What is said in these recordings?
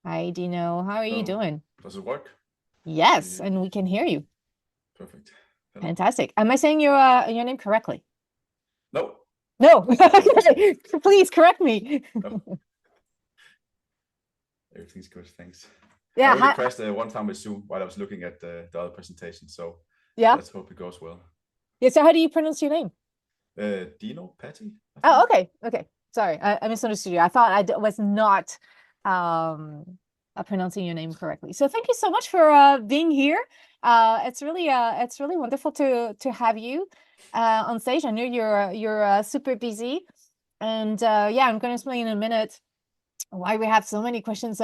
Hi, Dino. How are you Oh, doing? does it work? Yes, Yeah, and we can hear you. perfect. Hello. Fantastic. Am I saying your name correctly? No, No. everything's good. Okay. Please correct me. Oh, everything's good. Thanks. I Yeah, only hi, crashed one time with Zoom while I was looking at the other presentation, so yeah. let's hope it goes well. Yeah, so how do you pronounce your name? Dino Patti, I Oh, think. okay. Okay. Sorry. I misunderstood you. I thought was not um pronouncing your name correctly. So thank you so much for being here. It's really wonderful to have you on stage. I know you're super busy. And yeah, I'm going to explain in a minute why we have so many questions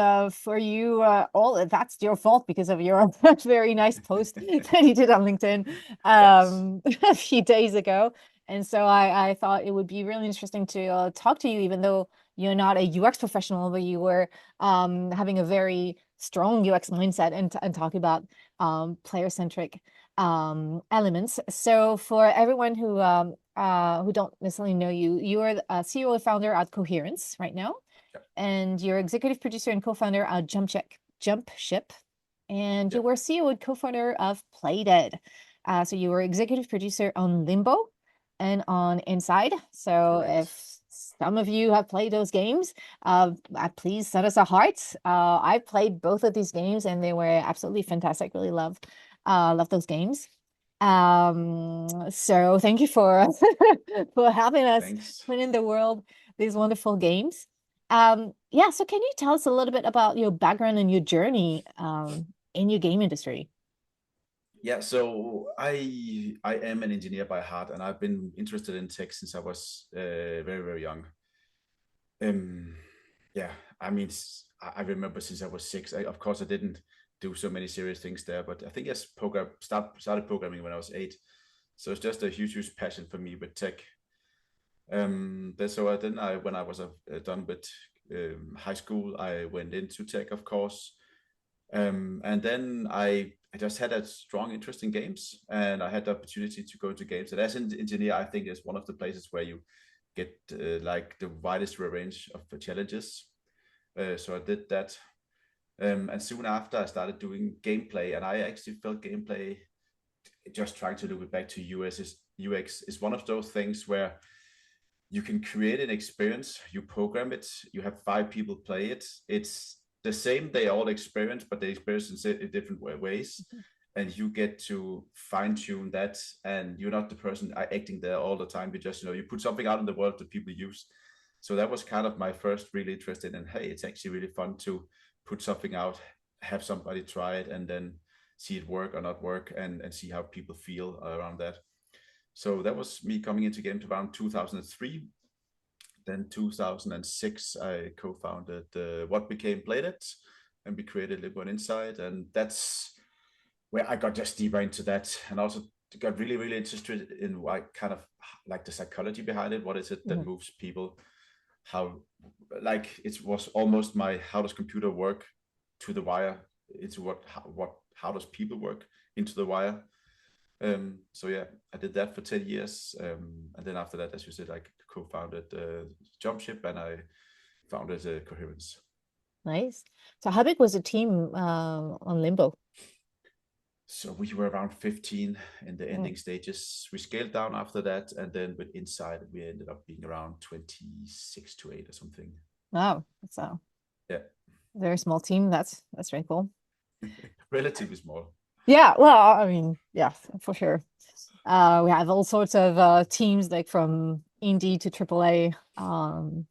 for you. All that's your fault because of your very nice post that you did on LinkedIn Thanks. a few days ago. And so I thought it would be really interesting to talk to you, even though you're not a UX professional, but you were having a very strong UX mindset and talking about player-centric elements. So for everyone who don't necessarily know you, you are a CEO and founder at Coherence right now, Yeah, and you're executive producer and co-founder of Jumpship, and yeah, you were CEO and co-founder of PLAYDEAD. So you were executive producer on Limbo and on Inside. So correct. if some of you have played those games, please send us a heart. I played both of these games and they were absolutely fantastic. Really love those games. So thank you for for having us Thanks. put in the world these wonderful games. Yeah, so can you tell us a little bit about your background and your journey in your game industry? Yeah, so I am an engineer by heart, and I've been interested in tech since I was very young. Um, yeah, I mean, I remember since I was six. Of course, I didn't do so many serious things there, but I think started programming when I was eight. So it's just a huge passion for me with tech. Then when I was done with high school, I went into tech, of course. And then I just had a strong interest in games, and I had the opportunity to go to games. And as an engineer, I think is one of the places where you get like the widest range of challenges. So I did that, and soon after I started doing gameplay, and I actually felt gameplay. Just trying to look it back to UX is one of those things where you can create an experience, you program it, you have five people play it. It's the same, they all experience, but they experience in different ways. And you get to fine tune that. And you're not the person acting there all the time. You just, you put something out in the world that people use. So that was kind of my first really interest in. And hey, it's actually really fun to put something out, have somebody try it, and then see it work or not work, and see how people feel around that. So that was me coming into games around 2003. Then 2006, I co-founded what became PLAYDEAD, and we created LIMBO and Inside, and that's where I got just deeper into that, and also got really interested in what kind of like the psychology behind it. What is it that Mhm. moves people? How like it was almost my how does computer work to the wire into how does people work into the wire. So yeah, I did that for 10 years. And then after that, as you said, I co-founded Jumpship, and I founded Coherence. Nice. So how big was the team on Limbo? So we were around 15 in the Mm. ending stages. We scaled down after that. And then with Inside, we ended up being around 26 to 8 or something. Wow, that's a Yeah, very small team. That's very cool. relatively small. Yeah, well, I mean, yeah, for sure. We have all sorts of teams like from indie to AAA.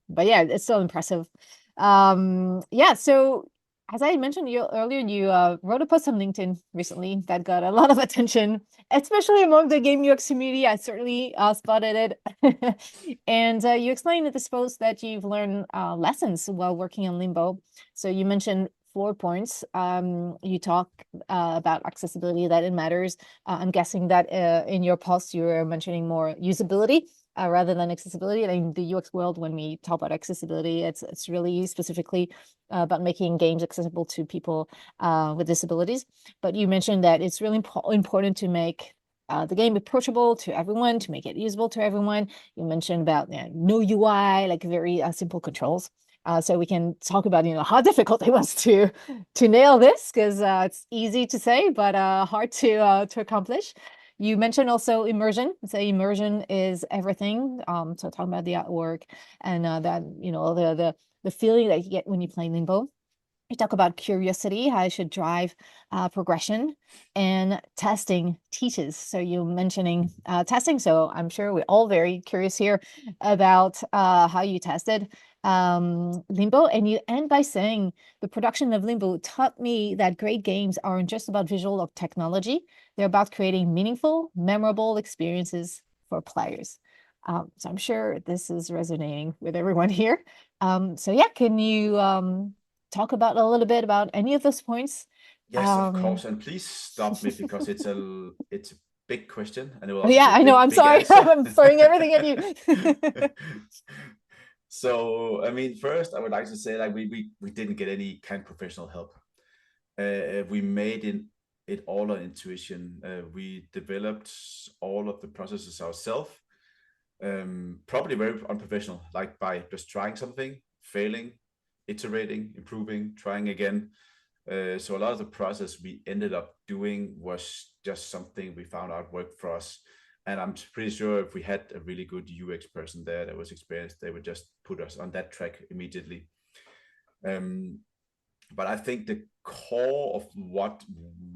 But yeah, it's still impressive. Yeah, so as I mentioned you earlier, you wrote a post on LinkedIn recently that got a lot of attention, especially among the game UX community. I certainly spotted it. And you explained in this post that you've learned lessons while working on Limbo. So you mentioned 4 points. You talk about accessibility, that it matters. I'm guessing that in your post, you were mentioning more usability rather than accessibility. And in the UX world, when we talk about accessibility, it's really specifically about making games accessible to people with disabilities. But you mentioned that it's really important to make the game approachable to everyone, to make it usable to everyone. You mentioned about no UI, like very simple controls. so we can talk about, how difficult it was to nail this, because it's easy to say, but hard to accomplish. You mentioned also immersion. So immersion is everything. So talking about the artwork and that, the feeling that you get when you play Limbo. You talk about curiosity, how it should drive progression, and testing teaches. So you're mentioning testing. So I'm sure we're all very curious here about how you tested Limbo. And you end by saying the production of Limbo taught me that great games aren't just about visual or technology. They're about creating meaningful, memorable experiences for players. So I'm sure this is resonating with everyone here. So yeah, can you talk about a little bit about any of those points? Yes, of course. And please stop me because it's a big question, and it will also Yeah, be a I know. I'm big sorry. answer. I'm throwing everything at you. So, I mean, first, I would like to say, like, we didn't get any kind of professional help. We made it all on intuition. We developed all of the processes ourselves, probably very unprofessional, like by just trying something, failing, iterating, improving, trying again. So a lot of the process we ended up doing was just something we found out worked for us. And I'm pretty sure if we had a really good UX person there that was experienced, they would just put us on that track immediately. But I think the core of what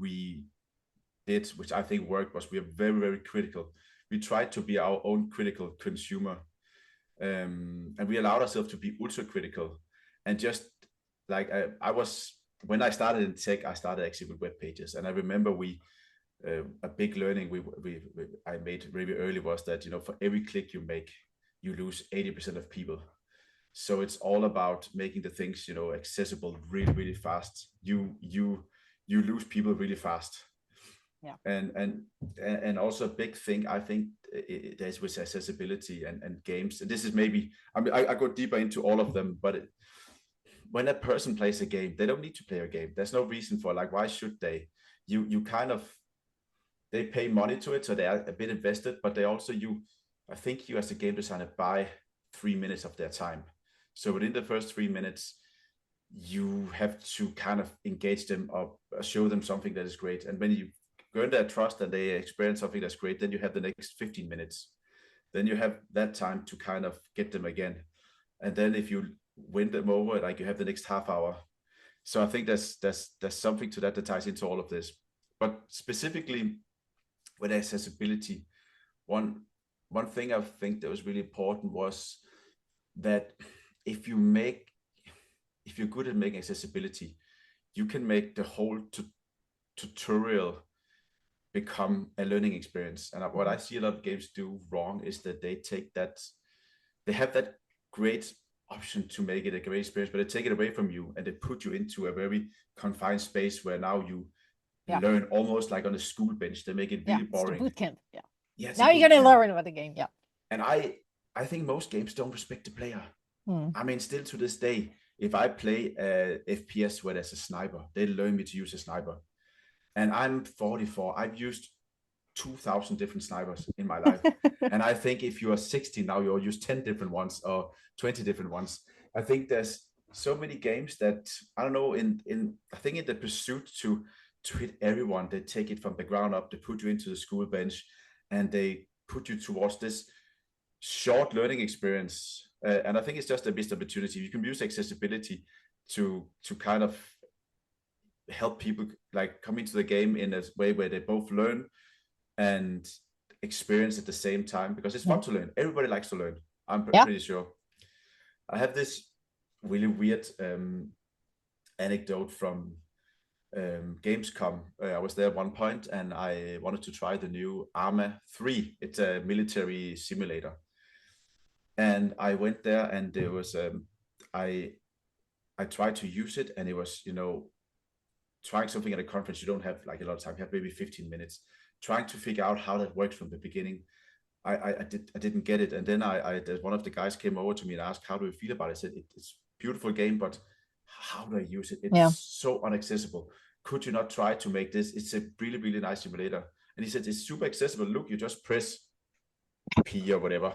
we did, which I think worked, was we are very, very critical. We tried to be our own critical consumer. And we allowed ourselves to be ultra critical. And just like I was, when I started in tech, I started actually with web pages. And I remember a big learning I made really early was that, for every click you make, you lose 80% of people. So it's all about making the things, accessible really, really fast. You lose people really fast. Yeah. And also a big thing I think there's with accessibility and games. And this is maybe, I mean, I go deeper into all of them, but when a person plays a game, they don't need to play a game. There's no reason for, like, why should they? You kind of, they pay money to it, so they are a bit invested, but they also, I think you as a game designer buy 3 minutes of their time. So within the first 3 minutes, you have to kind of engage them or show them something that is great. And when you earn their trust and they experience something that's great, then you have the next 15 minutes. Then you have that time to kind of get them again. And then if you win them over, like, you have the next half hour. So I think there's something to that ties into all of this. But specifically with accessibility, one thing I think that was really important was that if you're good at making accessibility, you can make the whole tutorial become a learning experience. And what I see a lot of games do wrong is that they have that great option to make it a great experience, but they take it away from you and they put you into a very confined space where now you learn almost like on a school bench. They make it really boring. It's a boot camp. Yeah, now you're going to learn about the game. Yeah. And I think most games don't respect the player. I mean, still to this day, if I play a FPS where there's a sniper, they learn me to use a sniper. And I'm 44. I've used 2,000 different snipers in my life. And I think if you are 60 now, you'll use 10 different ones or 20 different ones. I think there's so many games that, I don't know, I think in the pursuit to hit everyone, they take it from the ground up, they put you into the school bench, and they put you towards this short learning experience. And I think it's just a missed opportunity. You can use accessibility to kind of help people like come into the game in a way where they both learn and experience at the same time, because it's fun to learn. Everybody likes to learn. I'm pretty sure. I have this really weird anecdote from Gamescom. I was there at one point and I wanted to try the new Arma 3. It's a military simulator. And I went there and there was, I tried to use it, and it was, trying something at a conference, you don't have like a lot of time. You have maybe 15 minutes trying to figure out how that works from the beginning. I didn't get it. And then one of the guys came over to me and asked, how do you feel about it? I said, it's a beautiful game, but how do I use it? It's so inaccessible. Could you not try to make this? It's a really, really nice simulator. And he said, it's super accessible. Look, you just press P or whatever.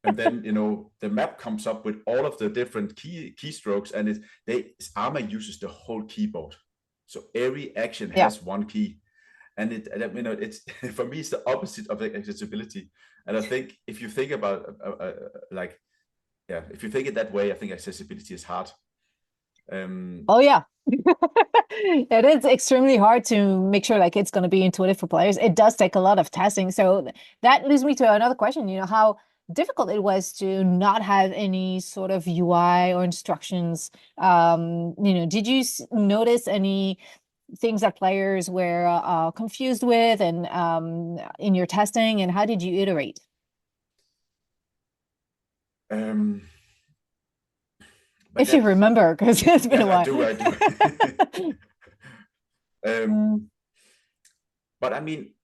And then the map comes up with all of the different keystrokes, and Arma uses the whole keyboard, so every action has one key, and it's for me it's the opposite of accessibility. And I think if you think about if you think it that way, I think accessibility is hard. Oh yeah. It is extremely hard to make sure like it's going to be intuitive for players. It does take a lot of testing. So that leads me to another question, how difficult it was to not have any sort of UI or instructions. Did you notice any things that players were confused with and in your testing, and how did you iterate? If you remember, because it's been a while. I do. But I mean,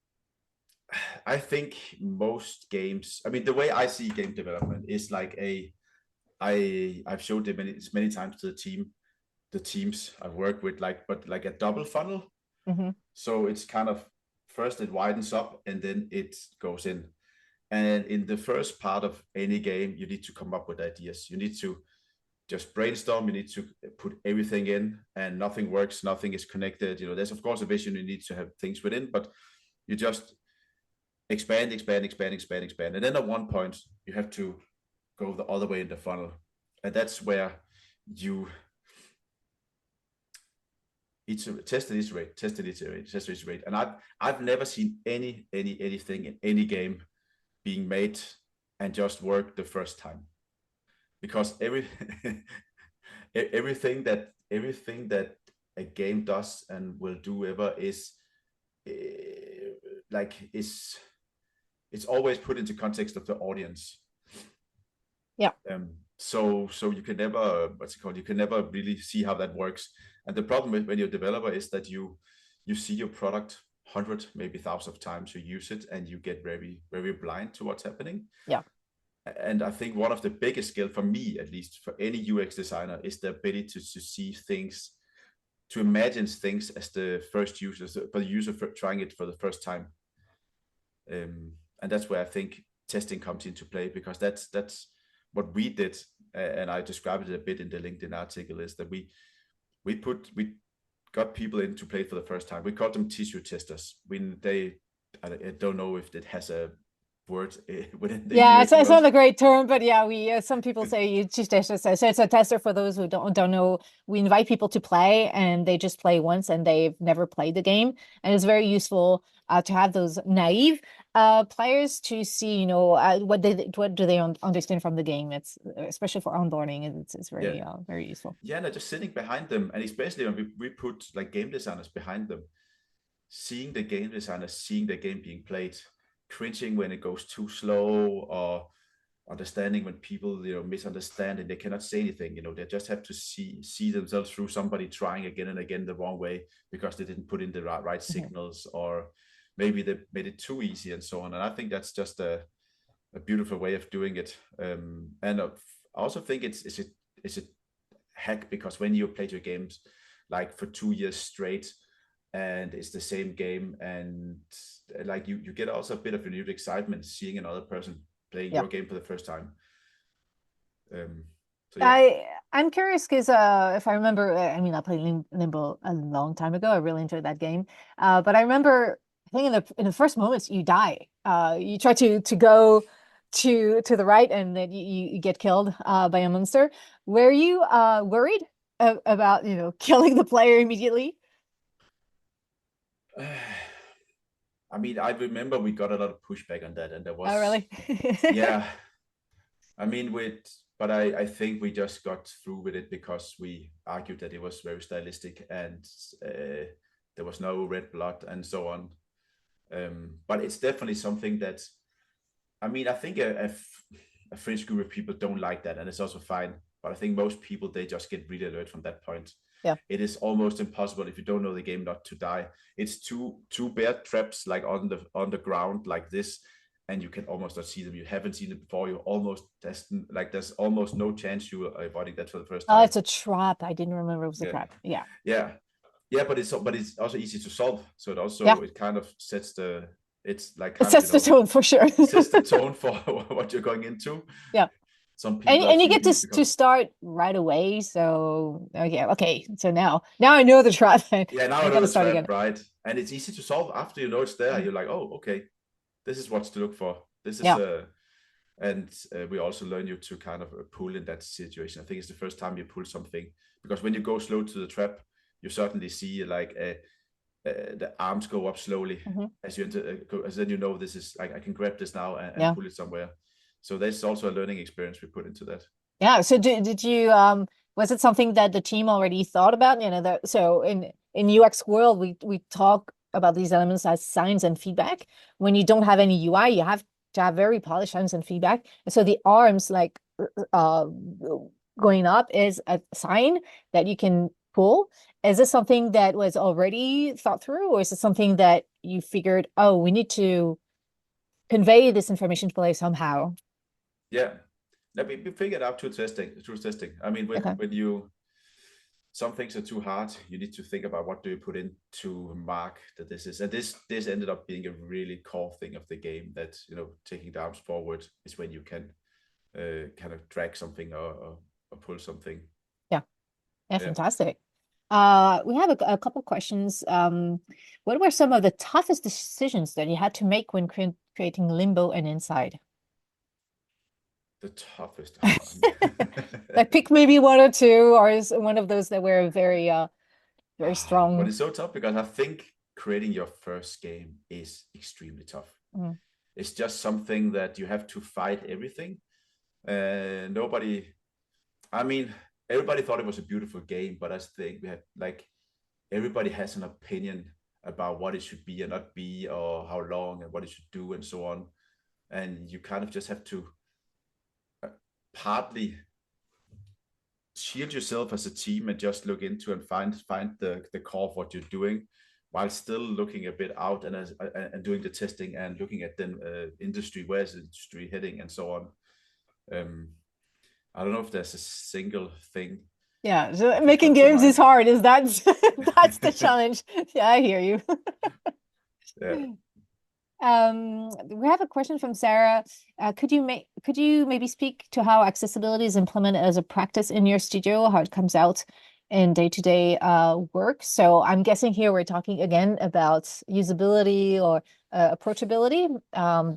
I think most games, I mean, the way I see game development is like I've showed it many times to the teams I've worked with, but like a double funnel. So it's kind of, first it widens up and then it goes in. And in the first part of any game, you need to come up with ideas. You need to just brainstorm. You need to put everything in, and nothing works. Nothing is connected. There's of course a vision. You need to have things within, but you just expand. And then at one point you have to go the other way in the funnel. And that's where you test and iterate. And I've never seen anything in any game being made and just work the first time, because everything that a game does and will do ever is it's always put into context of the audience. Yeah. So you can never, you can never really see how that works. And the problem with when you're a developer is that you see your product 100, maybe 1,000 times, you use it and you get very, very blind to what's happening. Yeah. And I think one of the biggest skills, for me at least, for any UX designer, is the ability to see things, to imagine things as the first user, for the user trying it for the first time. And that's where I think testing comes into play, because that's what we did, and I described it a bit in the LinkedIn article, is that we got people in to play for the first time. We called them tissue testers. I don't know if it has a word within the UX it's not a great term, but yeah, we some people say you just tester. So it's a tester. For those who don't know, we invite people to play, and they just play once and they've never played the game, and it's very useful to have those naive players to see what do they understand from the game. It's especially for onboarding, it's very very useful. Yeah, no, just sitting behind them, and especially when we put like game designers behind them, seeing the game designers, seeing the game being played, cringing when it goes too slow, or understanding when people misunderstand and they cannot say anything. They just have to see themselves through somebody trying again and again the wrong way because they didn't put in the right signals, or maybe they made it too easy and so on. And I think that's just a beautiful way of doing it. And I also think it's a hack, because when you play your games like for 2 years straight and it's the same game, and like you get also a bit of renewed excitement seeing another person playing your game for the first time. So yeah. I'm curious because if I remember, I mean, I played Limbo a long time ago. I really enjoyed that game, but I remember, I think in the first moments you die. You try to go to the right, and then you get killed by a monster. Were you worried about killing the player immediately? I mean, I remember we got a lot of pushback on that, and there was. Oh, really? Yeah. I mean, but I think we just got through with it because we argued that it was very stylistic, and there was no red blood and so on. But it's definitely something that, I mean, I think a fringe group of people don't like that, and it's also fine. But I think most people, they just get really alert from that point. Yeah. It is almost impossible if you don't know the game not to die. It's two bear traps like on the ground like this, and you can almost not see them. You haven't seen it before. There's almost no chance you are avoiding that for the first time. Oh, it's a trap. I didn't remember it was a trap. Yeah, but it's also easy to solve. So it kind of sets the It's like It kind of, sets the tone for sure. it sets the tone for what you're going into. Yeah. Some people And you get absolutely to become, start right away. So okay. So now I know the trap. yeah, now I I know gotta the start trap, again. right? And it's easy to solve after you know it's there. Mm. You're like, oh, okay, this is what's to look for. This is Yeah. and we also learn you to kind of pull in that situation. I think it's the first time you pull something, because when you go slow to the trap, you certainly see like the arms go up slowly Hmm. as you enter, as then you know this is like I can grab this now and Yeah. pull it somewhere. So there's also a learning experience we put into that. Yeah. So did you was it something that the team already thought about? So in UX world, we talk about these elements as signs and feedback. When you don't have any UI, you have to have very polished signs and feedback. And so the arms like uh going up is a sign that you can pull. Is this something that was already thought through, or is it something that you figured, oh, we need to convey this information to play somehow? Yeah, we figured out through testing. I mean, Okay. when you some things are too hard, you need to think about what do you put in to mark that this is, and this ended up being a really core thing of the game, that taking the arms forward is when you can kind of drag something or pull something. Yeah. Yeah, Yeah. fantastic. We have a couple questions. What were some of the toughest decisions that you had to make when creating Limbo and Inside? The toughest. Like pick maybe one or two, or is one of those that were very But strong. it's so tough because I think creating your first game is extremely tough. Mm, It's just something that you have to fight everything. Nobody, I mean, everybody thought it was a beautiful game, but I think we had like everybody has an opinion about what it should be and not be, or how long and what it should do and so on. And you kind of just have to partly shield yourself as a team and just look into and find the core of what you're doing, while still looking a bit out and doing the testing and looking at the industry, where's the industry heading and so on. um I don't know if there's a single thing yeah, so that can making come to games is mind. hard. Is that that's the challenge? Yeah, I hear you. Yeah. We have a question from Sarah. Could you maybe speak to how accessibility is implemented as a practice in your studio, how it comes out in day-to-day work? So I'm guessing here we're talking again about usability or approachability.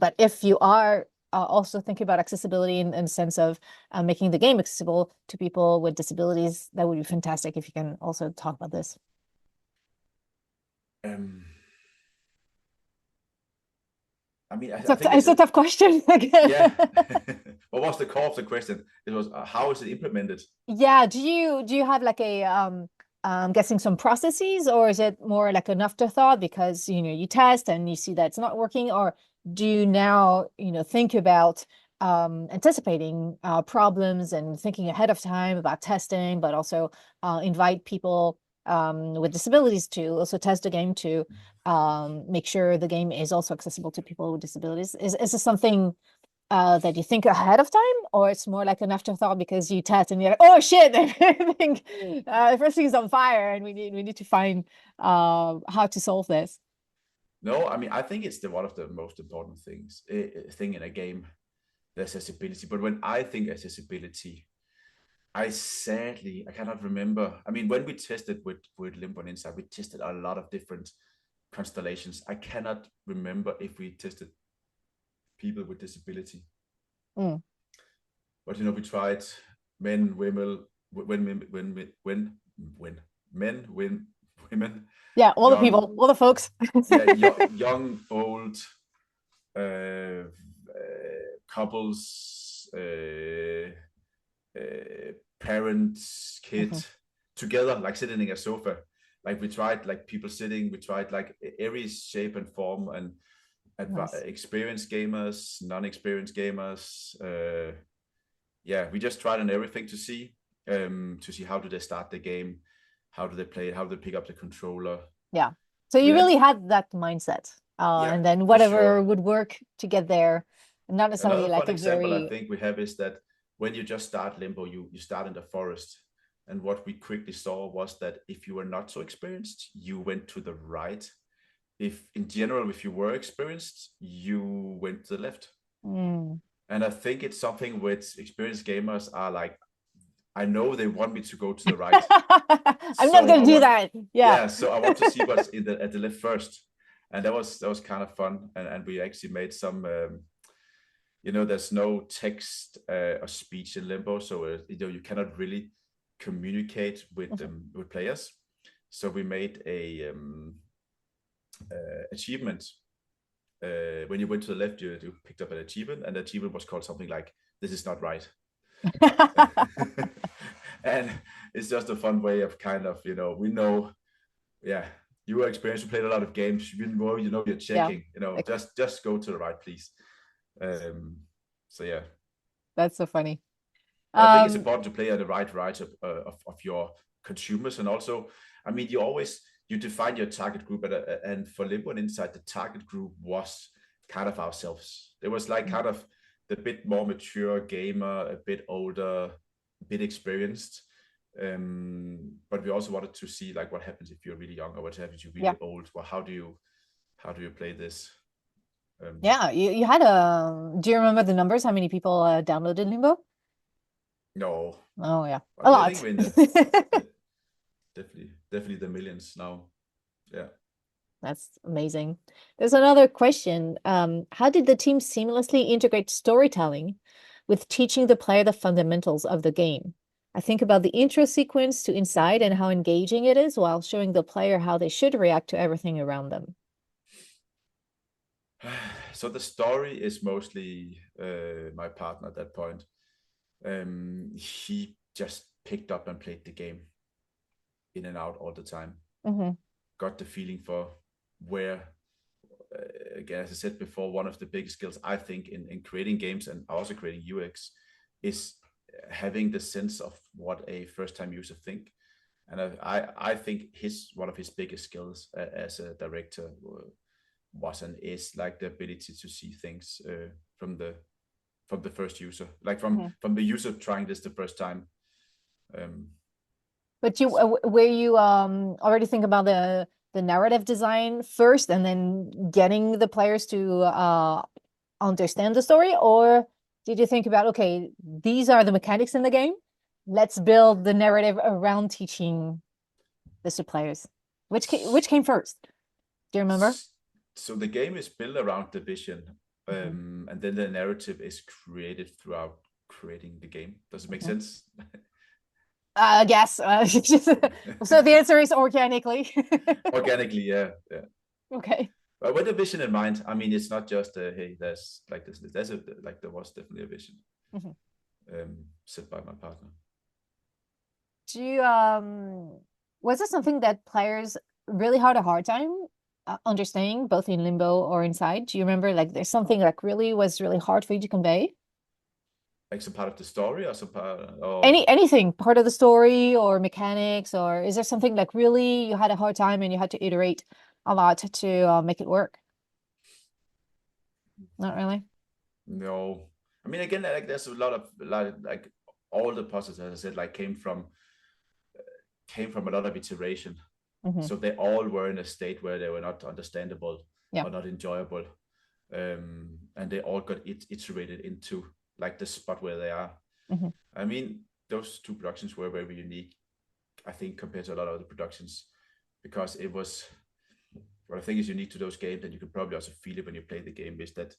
But if you are also thinking about accessibility in the sense of making the game accessible to people with disabilities, that would be fantastic if you can also talk about this. um I mean, It's I think it's a tough question again. yeah. What was the core of the question? It was how is it implemented? Yeah, do you have like a I'm guessing some processes, or is it more like an afterthought because you test and you see that it's not working, or do you now think about anticipating problems and thinking ahead of time about testing, but also invite people with disabilities to also test the game to make sure the game is also accessible to people with disabilities? Is this something that you think ahead of time, or it's more like an afterthought because you test and you're like, oh shit, everything, everything's on fire, and we need to find how to solve this. No, I mean, I think it's one of the most important thing in a game, the accessibility. But when I think accessibility, I cannot remember. I mean, when we tested with Limbo and Inside, we tested a lot of different constellations. I cannot remember if we tested people with disability. Mm. But we tried men, women, when men, women, Yeah, all the young, people, all the folks. yeah, young, old, uh, couples, parents, kid, Mhm. together, like sitting in a sofa. Like we tried, like people sitting. We tried like every shape and form, and Nice. experienced gamers, non-experienced gamers. Yeah, we just tried on everything to see how do they start the game, how do they play it, how do they pick up the controller. Yeah. So We you had, really had that mindset, yeah, and then for whatever sure. would work to get there, not necessarily Another like fun a example I very. think we have is that when you just start Limbo, you start in the forest. And what we quickly saw was that if you were not so experienced, you went to the right. if in general, if you were experienced, you went to the left. Mm. And I think it's something which experienced gamers are like, I know they want me to go to the right. I'm not So gonna I do want, that. Yeah. yeah, so I want to see what's at the left first. And that was kind of fun. And we actually made some, there's no text or speech in Limbo. So, you cannot really communicate with Mhm. with players. So we made a achievement. When you went to the left, you picked up an achievement, and the achievement was called something like "This is not right," and it's just a fun way of kind of, we know, yeah, you are experienced, you played a lot of games, you're Yeah. checking, Like, just go to the right, please. Um, so yeah, that's so funny. but I think it's Um, important to play at the right of your consumers, and also, I mean, you define your target group, and for Limbo and Inside, the target group was kind of ourselves. It was like kind of the bit more mature gamer, a bit older, a bit experienced. But we also wanted to see like what happens if you're really young, or what happens if you're yeah. really old. Well, how do you play this? Yeah. You had do you remember the numbers? How many people downloaded Limbo? No, Oh yeah. A but I think lot. we're in the definitely the millions now. Yeah. That's amazing. There's another question. How did the team seamlessly integrate storytelling with teaching the player the fundamentals of the game? I think about the intro sequence to Inside and how engaging it is while showing the player how they should react to everything around them. So the story is mostly my partner at that point. He just picked up and played the game in and out all the time. Mm-hmm. Got the feeling for where, again, as I said before, one of the biggest skills I think in creating games and also creating UX is having the sense of what a first time user think. And I think one of his biggest skills as a director was and is like the ability to see things from the first user, like Mm-hmm. from the user trying this the first time. But you were you already think about the narrative design first and then getting the players to understand the story, or did you think about, okay, these are the mechanics in the game, let's build the narrative around teaching this to players? Which came first? Do you remember? So the game is built around the vision, Mhm. and then the narrative is created throughout creating the game. Does it make Mhm. sense? I guess. So the answer is organically. Organically, yeah, yeah. Okay. But with a vision in mind, I mean, it's not just hey, there's like this. There's like there was definitely a vision Mhm. set by my partner. Do you was it something that players really had a hard time understanding both in Limbo or Inside? Do you remember like there's something like really was really hard for you to convey? Like some part of the story, or some part, or Anything, part of the story or mechanics, or is there something like really you had a hard time and you had to iterate a lot to make it work? Not really. no. I mean, again, like there's a lot of like all the puzzles, as I said, like came from a lot of iteration. Hmm. So they all were in a state where they were not understandable Yeah. or not enjoyable, and they all got iterated into like the spot where they are. Hmm. I mean, those two productions were very unique, I think, compared to a lot of other productions, because it was what I think is unique to those games, and you can probably also feel it when you play the game, is that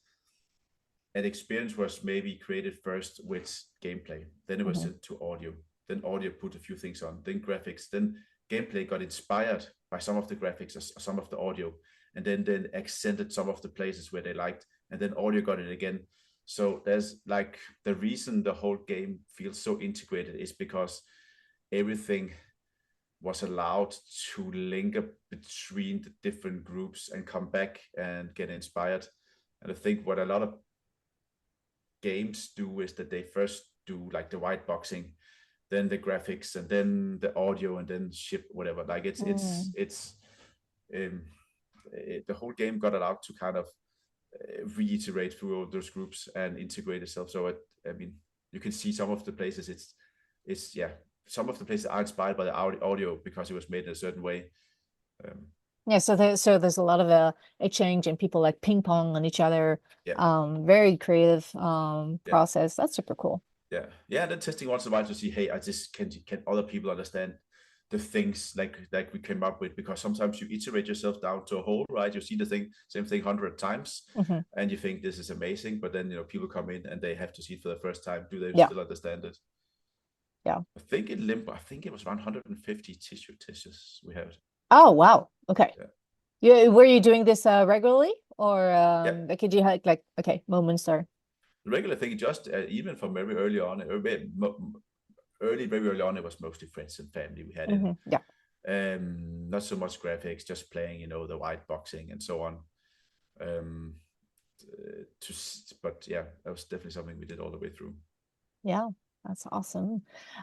an experience was maybe created first with gameplay, then it was Hmm. sent to audio, then audio put a few things on, then graphics, then gameplay got inspired by some of the graphics or some of the audio, and then accented some of the places where they liked, and then audio got it again. So there's like the reason the whole game feels so integrated is because everything was allowed to link up between the different groups and come back and get inspired. And I think what a lot of games do is that they first do like the white boxing, then the graphics, and then the audio, and then ship whatever. Like Mm. um, the whole game got allowed to kind of reiterate through all those groups and integrate itself. So I mean, you can see some of the places it's yeah, some of the places are inspired by the audio because it was made in a certain way. Um, Yeah, so there's a lot of exchange and people like ping pong on each other. Yeah, Very creative yeah, process. That's super cool. yeah, yeah. And then testing once in a while to see, hey, I just can other people understand the things like we came up with, because sometimes you iterate yourself down to a whole, right? You see the same thing 100 times, Hmm. and you think this is amazing, but then people come in and they have to see it for the first time. Do they Yeah, still understand it? yeah. I think in Limbo, I think it was around 150 tissue tissues we had. Oh, wow. Okay. Yeah, Were you doing this regularly or yeah. like could you have like okay, moments or The regular thing, just even from very early on, very early on, it was mostly friends and family we had in. yeah. Not so much graphics, just playing, the white boxing and so on. Um, but yeah, that was definitely something we did all the way through. Yeah, that's awesome.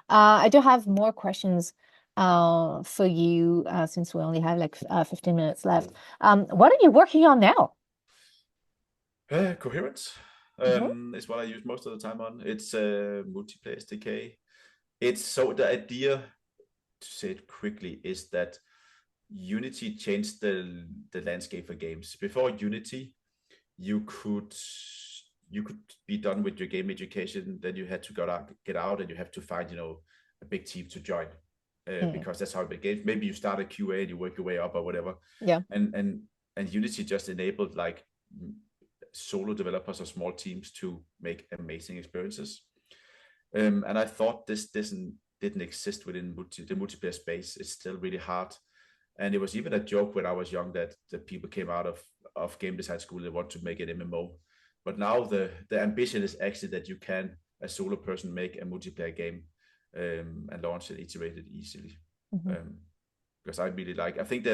I do have more questions for you since we only have like 15 minutes left. What are you working on now? Coherence Hmm. is what I use most of the time on. It's a multiplayer SDK. It's so the idea, to say it quickly, is that Unity changed the landscape for games. Before Unity, you could you could be done with your game education, then you had to get out and you have to find a big team to join, Mm. because that's how it games. Maybe you start a QA and you work your way up or whatever, Yeah. and Unity just enabled like solo developers or small teams to make amazing experiences. And I thought this didn't exist within the multiplayer space. It's still really hard. And it was even a joke when I was young that the people came out of game design school, they want to make an MMO. But now the ambition is actually that you can, a solo person, make a multiplayer game, and launch it, iterate it easily. Hmm. Um, because I really I think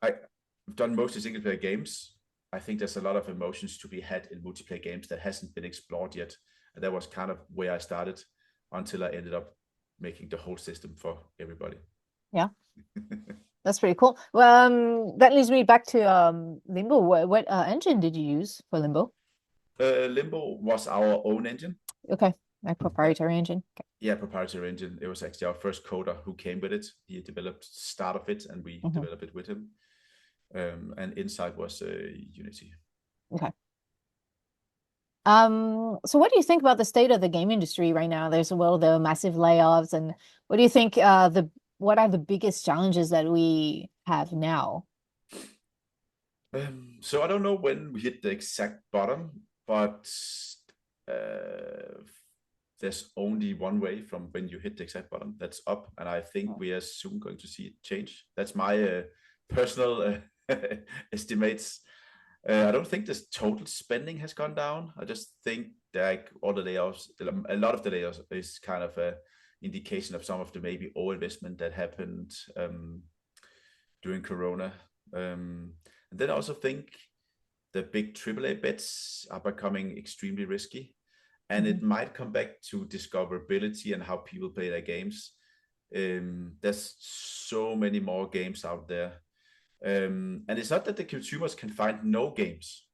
I've done mostly single player games. I think there's a lot of emotions to be had in multiplayer games that hasn't been explored yet. And that was kind of where I started until I ended up making the whole system for everybody. Yeah, that's pretty cool. Well, that leads me back to Limbo. What engine did you use for Limbo? Limbo was our own engine. Okay, my Yeah, proprietary engine. yeah, proprietary engine. It was actually our first coder who came with it. He developed start of it, and we Okay. developed it with him. And inside was Unity. Okay. So what do you think about the state of the game industry right now? There's well the massive layoffs, and what do you think what are the biggest challenges that we have now? So I don't know when we hit the exact bottom, but uh, there's only one way from when you hit the exact bottom. That's up, and I think we are soon going to see it change. That's my personal estimates. I don't think this total spending has gone down. I just think like all the layoffs, a lot of the layoffs is kind of a indication of some of the maybe overinvestment that happened during Corona. And then I also think the big AAA bets are becoming extremely risky, and Mhm. it might come back to discoverability and how people play their games. There's so many more games out there, and it's not that the consumers can find no games;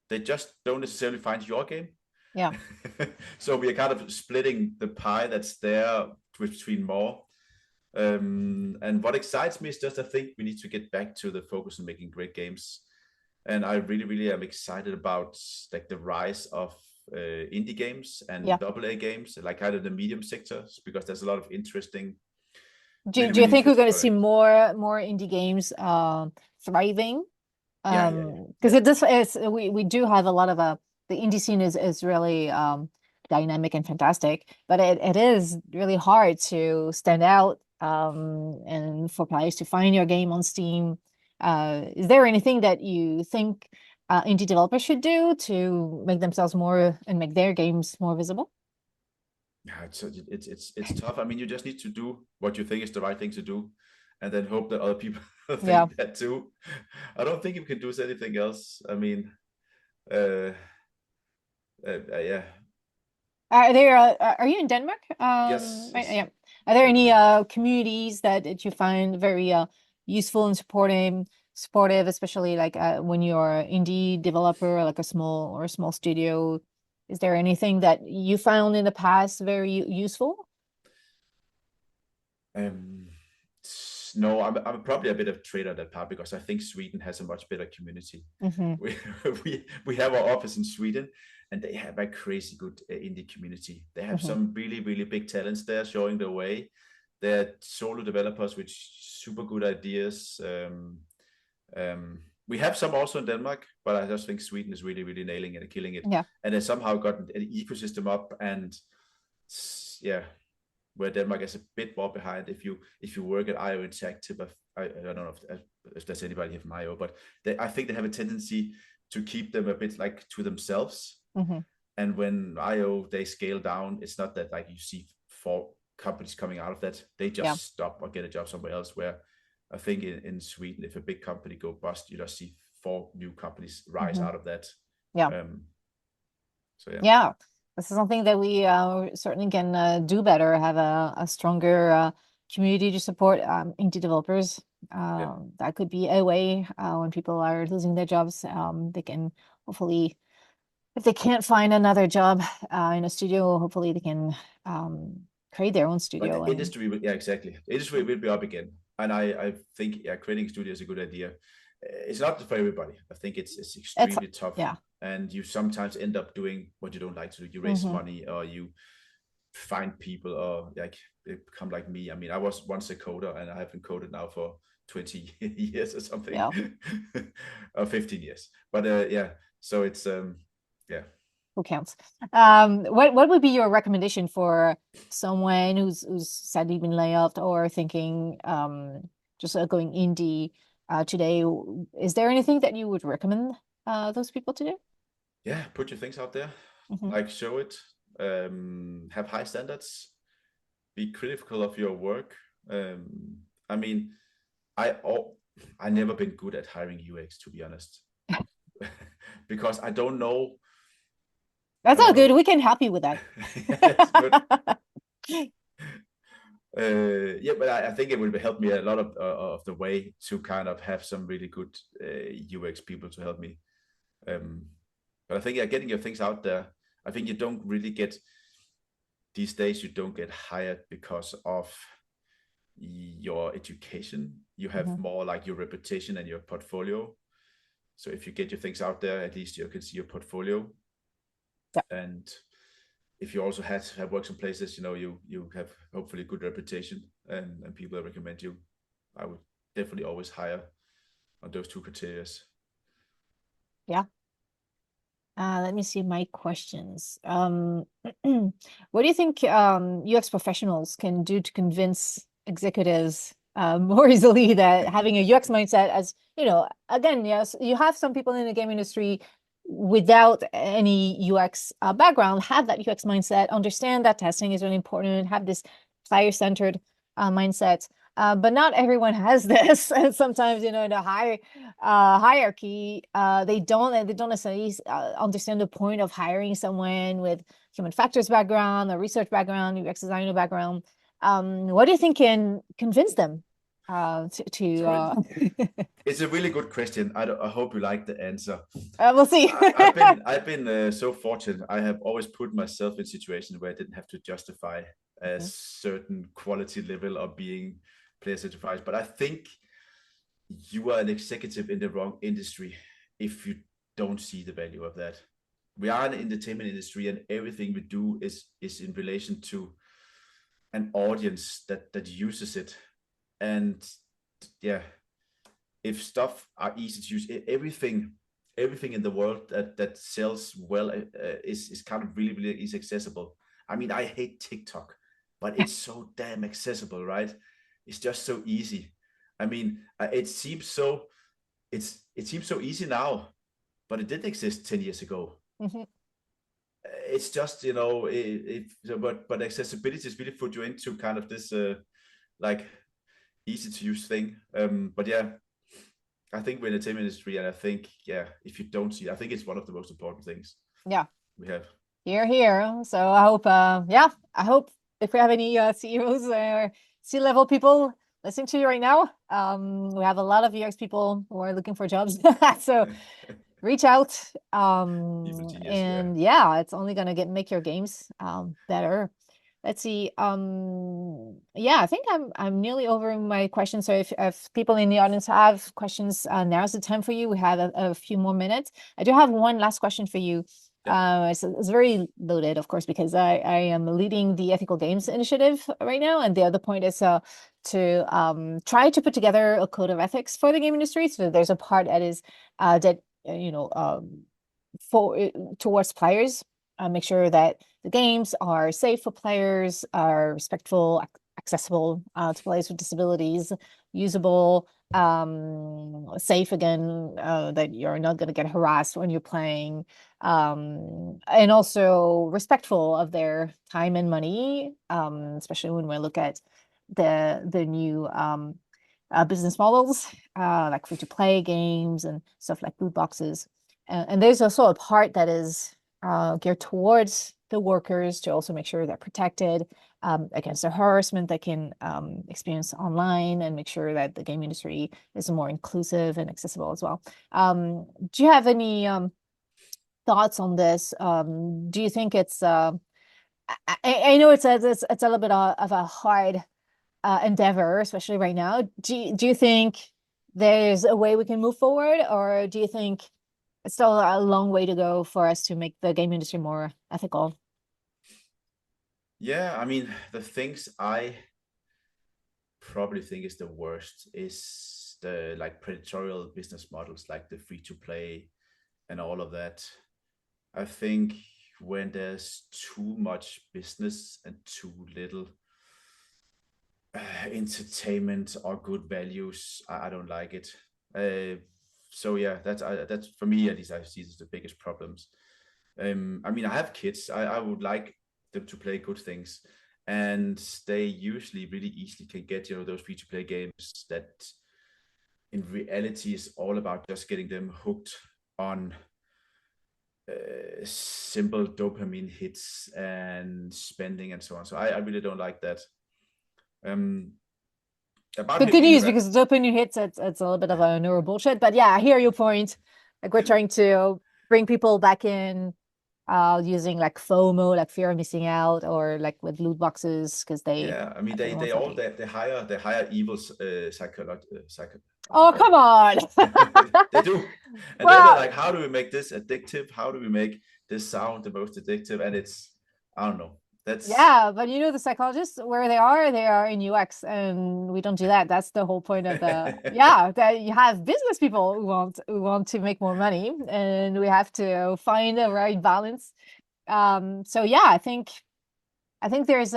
they just don't necessarily find your game. Yeah. So we are kind of splitting the pie that's there between more. And what excites me is just I think we need to get back to the focus on making great games. And I really, really am excited about like the rise of indie games Yeah. and AA games, like kind of the medium sectors, because there's a lot of interesting, Do really, do you really think we're interesting going to see projects. more indie games thriving? Yeah, yeah, yeah, Because yeah. we do have a lot of the indie scene is really dynamic and fantastic, but it is really hard to stand out and for players to find your game on Steam. Is there anything that you think indie developers should do to make themselves more and make their games more visible? Yeah, it's tough. I mean, you just need to do what you think is the right thing to do, and then hope that other people Yeah. think that too. I don't think you can do anything else. I mean, uh, yeah, Are you in Denmark? yes, yes, Yeah. Are there living any in. communities that you find very useful and supportive, especially like when you're an indie developer, like a small studio? Is there anything that you found in the past very useful? Um, no, I'm probably a bit of a traitor on that part because I think Sweden has a much better community. Hmm. We we have our office in Sweden, and they have a crazy good indie community. They have Hmm. some really big talents there showing the way. They're solo developers with super good ideas. We have some also in Denmark, but I just think Sweden is really nailing it and killing it. Yeah. And they somehow gotten an ecosystem up, and yeah, where Denmark is a bit more behind. If you work at IO Interactive, I don't know if there's anybody here from IO, but I think they have a tendency to keep them a bit like to themselves. Hmm. And when IO they scale down, it's not that like you see 4 companies coming out of that. They Yeah. just stop or get a job somewhere else. Where I think in Sweden, if a big company go bust, you just see 4 new companies rise Hmm. out of that. Yeah. Um, so yeah. Yeah. This is something that we certainly can do better, have a stronger community to support indie developers. Yeah. That could be a way when people are losing their jobs, they can hopefully, if they can't find another job in a studio, hopefully they can create their own But studio. the And industry will, yeah, exactly. The industry will be up again. And I think, yeah, creating a studio is a good idea. It's not for everybody. I think it's it's, extremely tough. yeah. And you sometimes end up doing what you don't like to do. You raise Hmm. money, or you find people, or like they become like me. I mean, I was once a coder, and I haven't coded now for 20 years or something, Yeah. or 15 years. But yeah, so it's yeah. Who counts? What would be your recommendation for someone who's sadly been laid off or thinking just going indie today? Is there anything that you would recommend those people to do? Yeah, put your things out there, Hmm. like show it, have high standards, be critical of your work. I mean, I oh, I never been good at hiring UX, to be honest, because That's I don't all good. know. We can help you with that. It's good. Yeah, but I think it will help me a lot of the way to kind of have some really good UX people to help me. Um, but I think, yeah, getting your things out there. I think you don't really get these days. You don't get hired because of your education. You have Hmm. more like your reputation and your portfolio. So if you get your things out there, at least you can see your portfolio. Yeah. And if you also have worked some places, you have hopefully good reputation, and people recommend you. I would definitely always hire on those 2 criteria. Yeah. Let me see my questions. What do you think UX professionals can do to convince executives more easily that having a UX mindset, as you know, again, yes, you have some people in the game industry without any UX background have that UX mindset, understand that testing is really important, have this player-centered mindset. But not everyone has this. And sometimes, in the hierarchy, they don't necessarily understand the point of hiring someone with human factors background, a research background, UX designer background. What do you think can convince them to It's it's a really good question. I hope you like the answer. we'll see. I've been so fortunate. I have always put myself in situations where I didn't have to justify a Mhm. certain quality level of being player certified. But I think you are an executive in the wrong industry if you don't see the value of that. We are an entertainment industry, and everything we do is in relation to an audience that uses it. And yeah, if stuff are easy to use, everything in the world that sells well is kind of really is accessible. I mean, I hate TikTok, but it's so damn accessible, right? It's just so easy. I mean, it seems so easy now, but it didn't exist 10 years ago. Mhm. It's just but accessibility is really put you into kind of this like easy to use thing. But yeah, I think we're in the entertainment industry, and I think, yeah, if you don't see, I think it's one of the most important things Yeah. we have. Here. So I hope, yeah, I hope if we have any CEOs or C-level people listening to you right now, we have a lot of UX people who are looking for jobs. So reach out. Even genius, yeah. And yeah, it's only gonna make your games better. let's see. Yeah, I think I'm nearly over my questions. So if people in the audience have questions, now's the time for you. We have a few more minutes. I do have one last question for you. Yeah. It's very loaded, of course, because I am leading the Ethical Games Initiative right now, and the other point is to try to put together a code of ethics for the game industry. So there's a part that is that you know for towards players, make sure that the games are safe for players, are respectful, accessible to players with disabilities, usable, safe again, that you're not going to get harassed when you're playing, and also respectful of their time and money, especially when we look at the new business models, like free-to-play games and stuff like loot boxes. And there's also a part that is geared towards the workers to also make sure they're protected against the harassment they can experience online, and make sure that the game industry is more inclusive and accessible as well. Do you have any thoughts on this? Do you think it's I know it's a little bit of a hard endeavor, especially right now. Do you think there's a way we can move forward, or do you think it's still a long way to go for us to make the game industry more ethical? Yeah, I mean, the things I probably think is the worst is the like predatory business models, like the free to play and all of that. I think when there's too much business and too little entertainment or good values, I don't like it. So yeah, that's for me at least. I see this the biggest problems. I mean, I have kids. I would like them to play good things, and they usually really easily can get those free to play games that in reality is all about just getting them hooked on simple dopamine hits and spending and so on. So I really don't like that. Um, about But good news, universe. because dopamine hits, it's a little bit of a neuro bullshit. But yeah, I hear your point. Like we're trying to bring people back in, using like FOMO, like fear of missing out, or like with loot boxes because Yeah, I mean they want something. they hire evil what's it Oh, called? come on. They do, and then they're Well, like, how do we make this addictive? How do we make this sound the most addictive? And it's, I don't know. That's yeah, but you know the psychologists where they are in UX, and we don't do that. That's the whole point of the yeah, that you have business people who want to make more money, and we have to find the right balance. So yeah, I think there's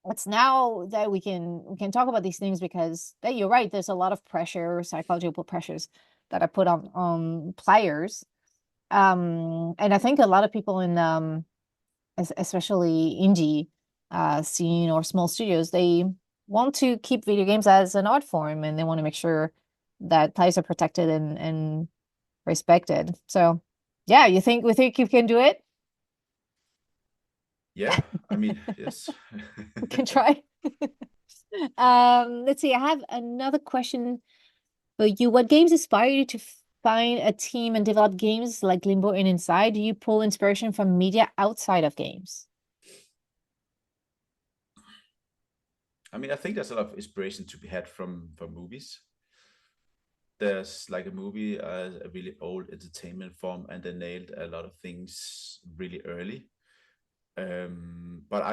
it's now that we can talk about these things, because yeah, you're right, there's a lot of pressure, psychological pressures that are put on players. And I think a lot of people in especially indie scene or small studios, they want to keep video games as an art form, and they want to make sure that players are protected and respected. So yeah, we think you can do it? yeah. I mean, yes. We can try. Let's see. I have another question for you. What games inspire you to find a team and develop games like Limbo and Inside? Do you pull inspiration from media outside of games? I mean, I think there's a lot of inspiration to be had from movies. There's like a movie, a really old entertainment form, and they nailed a lot of things really early. But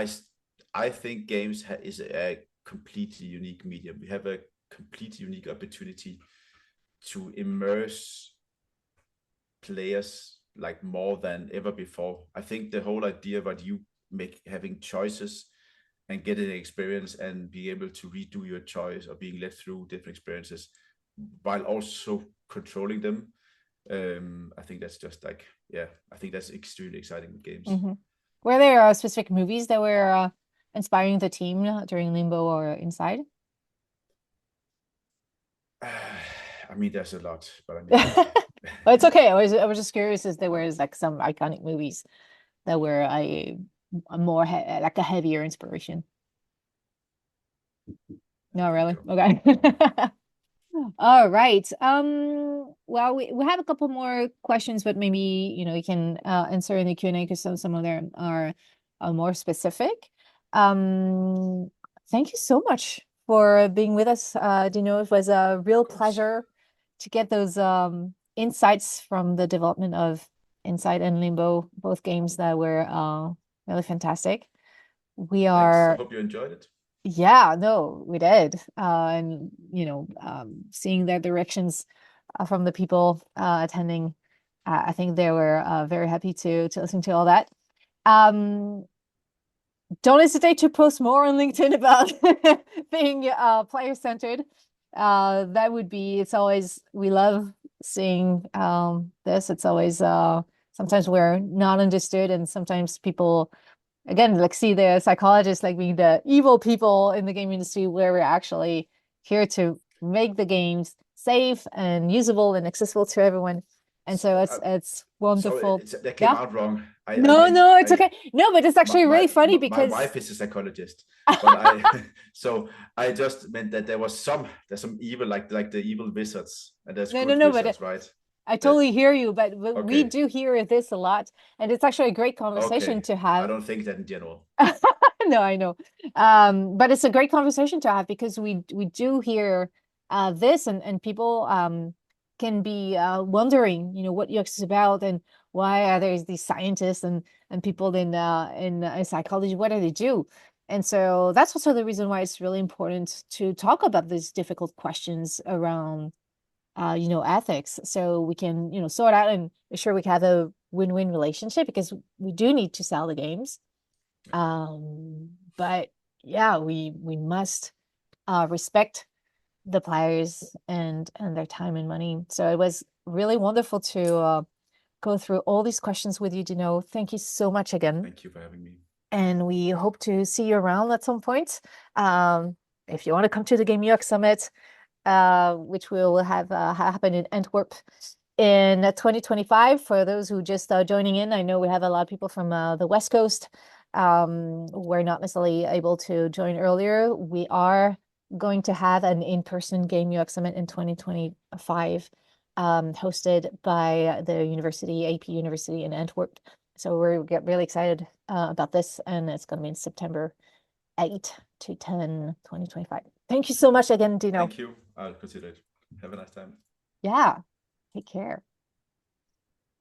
I think games is a completely unique medium. We have a completely unique opportunity to immerse players like more than ever before. I think the whole idea about you make having choices and getting an experience and being able to redo your choice or being led through different experiences while also controlling them. I think that's just like, yeah, I think that's extremely exciting with games. Hmm. Were there specific movies that were inspiring the team during Limbo or Inside? I mean, there's a lot, but I mean, Well, it's okay. I was just curious if there was like some iconic movies that were a more like a heavier inspiration. I No, think really? so. Okay. All right. Well, we have a couple more questions, but maybe, you know, you can answer in the Q&A because some of them are more specific. Thank you so much for being with us, Dino. It was a real Of course. pleasure to get those insights from the development of Inside and Limbo, both games that were really fantastic. We Thanks. I are, hope you enjoyed it. yeah, no, we did. And seeing their directions from the people attending, I think they were very happy to listen to all that. Um, don't hesitate to post more on LinkedIn about being player centered. That would be, it's always, we love seeing this. It's always sometimes we're not understood, and sometimes people, again, like see the psychologists like being the evil people in the game industry, where we're actually here to make the games safe and usable and accessible to everyone. And So, so it's sorry, wonderful. that came Yeah. out wrong. I No, meant no, it's okay. No, but it's actually really funny my because wife is a psychologist, but I so I just meant that there's some evil, like the evil wizards, and there's no, no, good no, but wizards, right? I That totally hear you, but we okay, do hear this a lot, and it's actually a great conversation okay. to I have. don't think that in general. No, I know. But it's a great conversation to have because we do hear this, and people can be wondering, what UX is about, and why are there these scientists and people in psychology, what do they do? And so that's also the reason why it's really important to talk about these difficult questions around ethics, so we can, sort out and ensure we can have a win-win relationship, because we do need to sell the games. But yeah, we must respect the players and their time and money. So it was really wonderful to go through all these questions with you, Dino. Thank you so much again. Thank you for having me. And we hope to see you around at some point. If you want to come to the Game UX Summit, which will have happen in Antwerp in 2025. For those who just joining in, I know we have a lot of people from the West Coast. We're not necessarily able to join earlier. We are going to have an in-person Game UX Summit in 2025, hosted by the university, AP University in Antwerp. So we're really excited about this, and it's going to be in September 8 to 10, 2025. Thank you so much again, Dino. Thank you. I'll consider it. Have a nice time. Yeah, take care.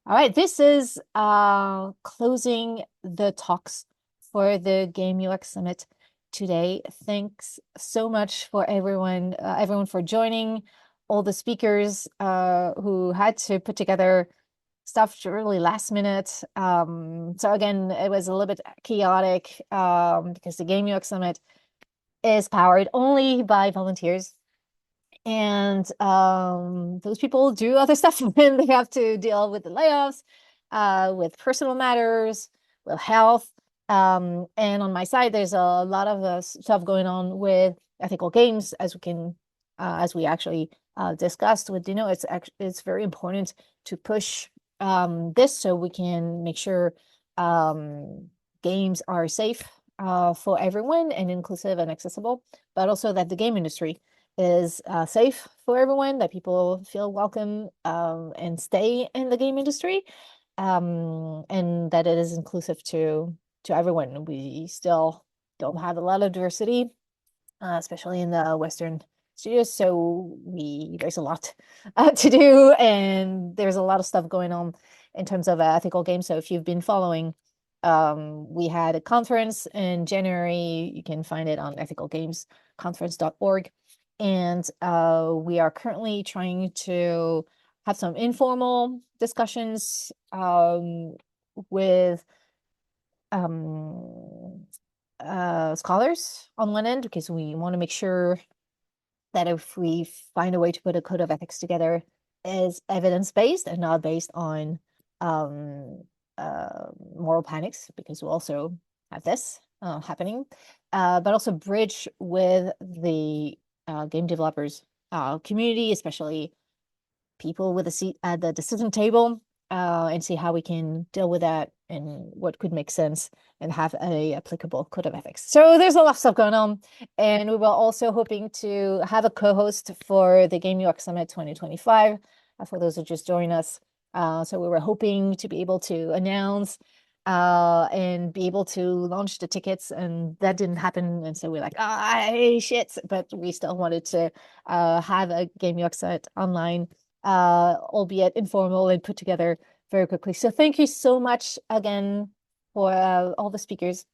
All right, this is closing the talks for the Game UX Summit today. Thanks so much for everyone for joining, all the speakers who had to put together stuff really last minute. So again, it was a little bit chaotic because the Game UX Summit is powered only by volunteers. And those people do other stuff when they have to deal with the layoffs, with personal matters, with health. And on my side, there's a lot of stuff going on with ethical games, as we actually discussed with Dino. It's very important to push this, so we can make sure games are safe for everyone and inclusive and accessible, but also that the game industry is safe for everyone, that people feel welcome and stay in the game industry, and that it is inclusive to everyone. We still don't have a lot of diversity, especially in the Western studios. So there's a lot to do, and there's a lot of stuff going on in terms of ethical games. So if you've been following, we had a conference in January. You can find it on ethicalgamesconference.org. And we are currently trying to have some informal discussions with scholars on one end, because we want to make sure that if we find a way to put a code of ethics together, is evidence-based and not based on moral panics, because we also have this happening, but also bridge with the game developers community, especially people with a seat at the decision table, and see how we can deal with that and what could make sense, and have a applicable code of ethics. So there's a lot of stuff going on, and we were also hoping to have a co-host for the Game UX Summit 2025 for those who just joined us. So we were hoping to be able to announce and be able to launch the tickets, and that didn't happen. And so we're like, ah, shit, but we still wanted to have a Game UXS online, albeit informal and put together very quickly. So thank you so much again for all the speakers.